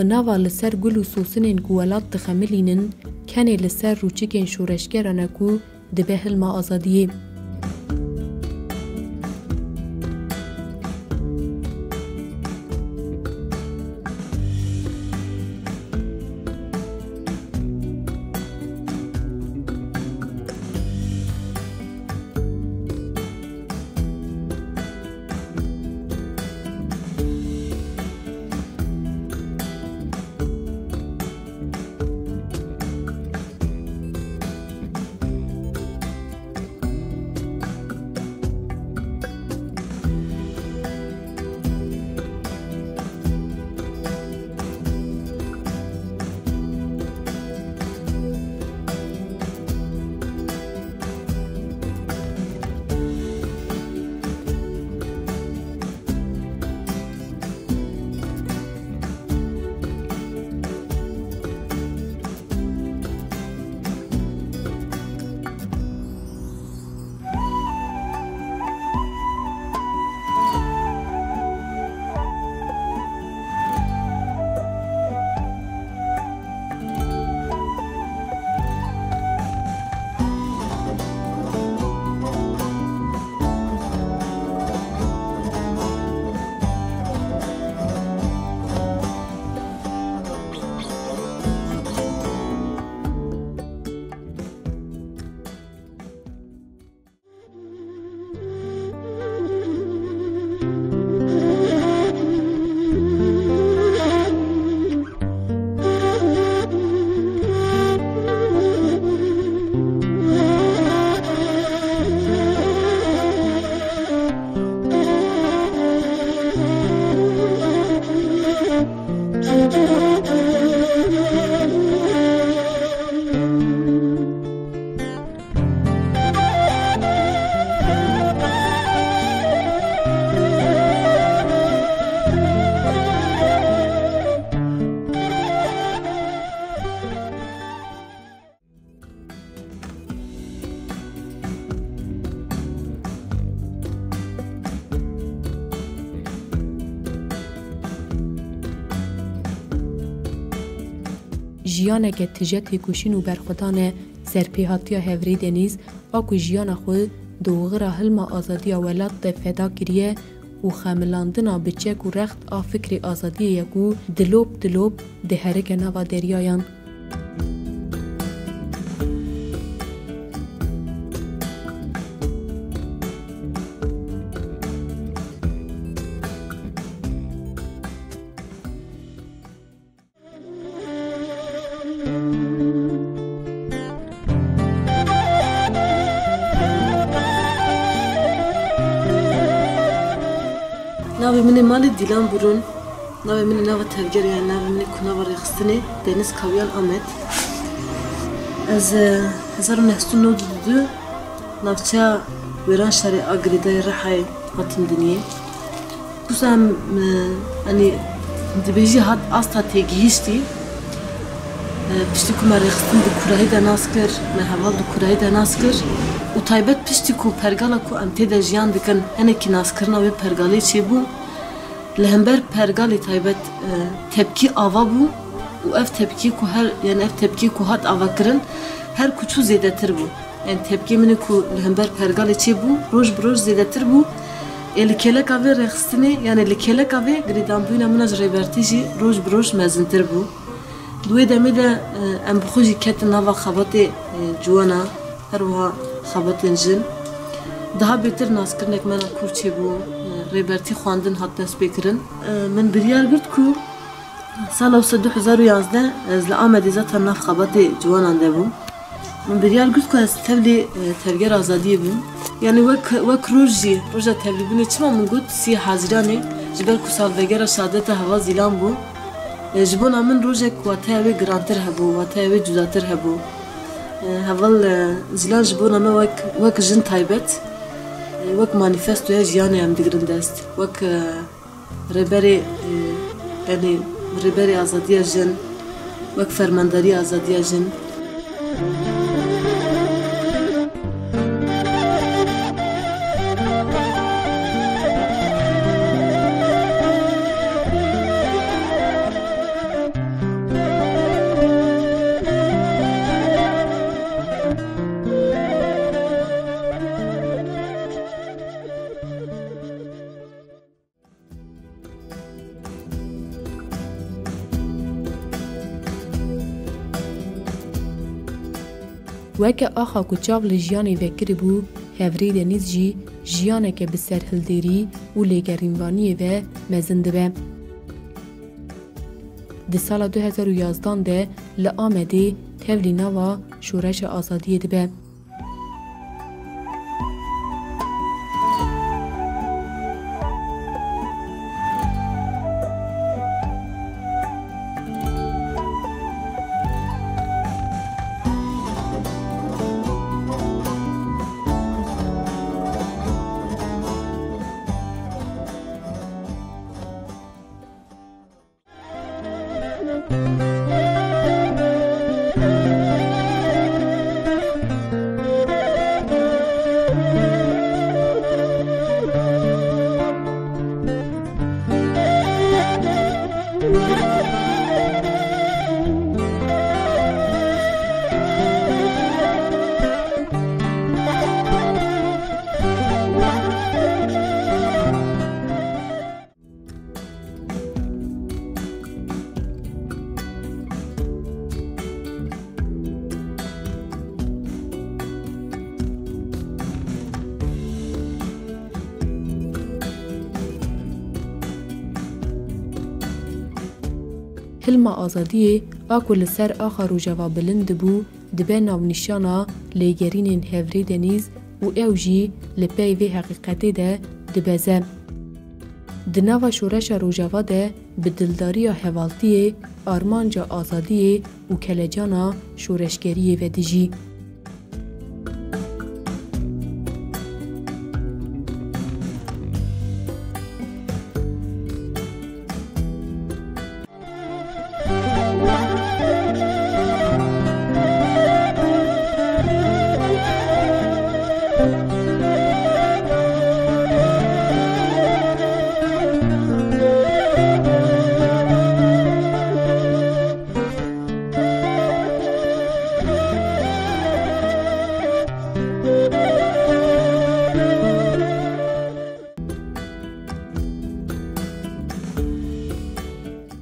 خو ناوا لسر گل و سوسنین گوالات دخملینن کنه لسر روچکین شورشگرانه کو دبه هلما آزادیه. جیانه که تجت کوشین و برخوتانه سرپیهاتیا هفری دنیز آکو جیانه خود دوغرا هلما آزادی ولاد ده فدا کریه و خاملاندنا بچک و رخت آ فکر آزادی یکو دلوب ده هرک نوا دریایان. ناوی من مال دیلان برون، ناوی من ناو تفجر یا ناوی من کنار رخصتنی دنیز کاویان آمد. از 1992 نافچه ویران شهر آگریدای رحای هاتم دنیه. بسام یعنی دبیجی هات آستا تیگیشتی. پشتی کو مرخصتن دو کراهی دناس کر، مهوال دو کراهی دناس کر. و تایبت پشتی کو پرگالا کو امتیده جیان دکن هنه کی ناس کرنا و پرگالی چی بو لهمبر پرگالی تایبت تبکی آوا بو و اف تبکی کو هر یعنی اف تبکی کو هات آوا کرن هر کوچو زیاده تر بو یعنی تبکی منی کو لهمبر پرگالی چی بو روز بروز زیاده تر بو الکیله کاوی رخصتنی یعنی الکیله کاوی گریدان بوینا مناج ریبرتیجی روز بروز مزن تر بو دوی دمیده ام بخوجی کت نوا خبات جوانا هر وها خبات جن daha beter nas kirnek mena kurçe bu reberti xwandin hat dest pêkirin min biryar girt ku sala 2011 ez li Amedê zeta nav xebatê ciwanan de bûm min biryar girt ku ez tevlî tevger azadiyê bûm yani wek roj jî roja tevlîbûnê çima min got 30 Haziranê ji ber ku salvegera şadeta heva zîlan bû ji bona min rojek wateya wê girantir hebû wateya wê cudatir hebû heval zîlan ji bona me wek jin taybet وک مانیفستوی جیانی هم دیگرند است وک ربری یعنی ربری آزادی جن وک فرمانداری آزادی جن وکه آخا کو چاو لجیانی وکری بو هفری دنیز جی جیانه که بسر هلدیری و لگرینوانی و مزنده به. دی سال 2011 ده لآمده تولی نوا شورش آزادی دبه. حلم آزادی آکل سر آخر روجوا بلند بو دبه ناونیشانا لیگرین هفری دنیز و اوجی لپی وی حقیقتی ده دبزه. دناوا شورش روجوا ده بدلداری حوالتی آرمانجا آزادی و کلجانا شورشگری و دجی.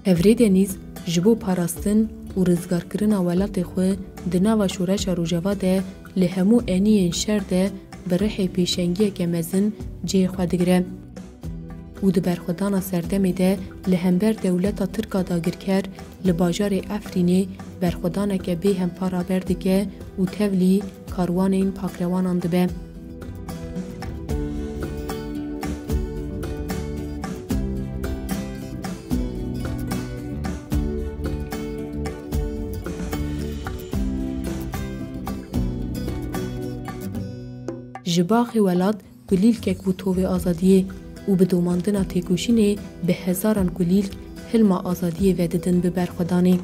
هفری دنیز جبو پاراستن و رزگارکرین ولات خو دناوا شورش روجوا ده لهمو انین شر ده برحی پیشنگی که مزن جی خودگره. و ده برخودانا سردمی ده لهمبر دولتا ترکا داگر کر لباجار افرینی برخودانا که به هم پارا بردگه و تولی کاروان این پاکروانان ده به. جباخی ولاد گلیل که کوتوه آزادیه و به دوماندنا تیکوشینه به هزاران گلیل حلم آزادیه و ددن به برخودانه.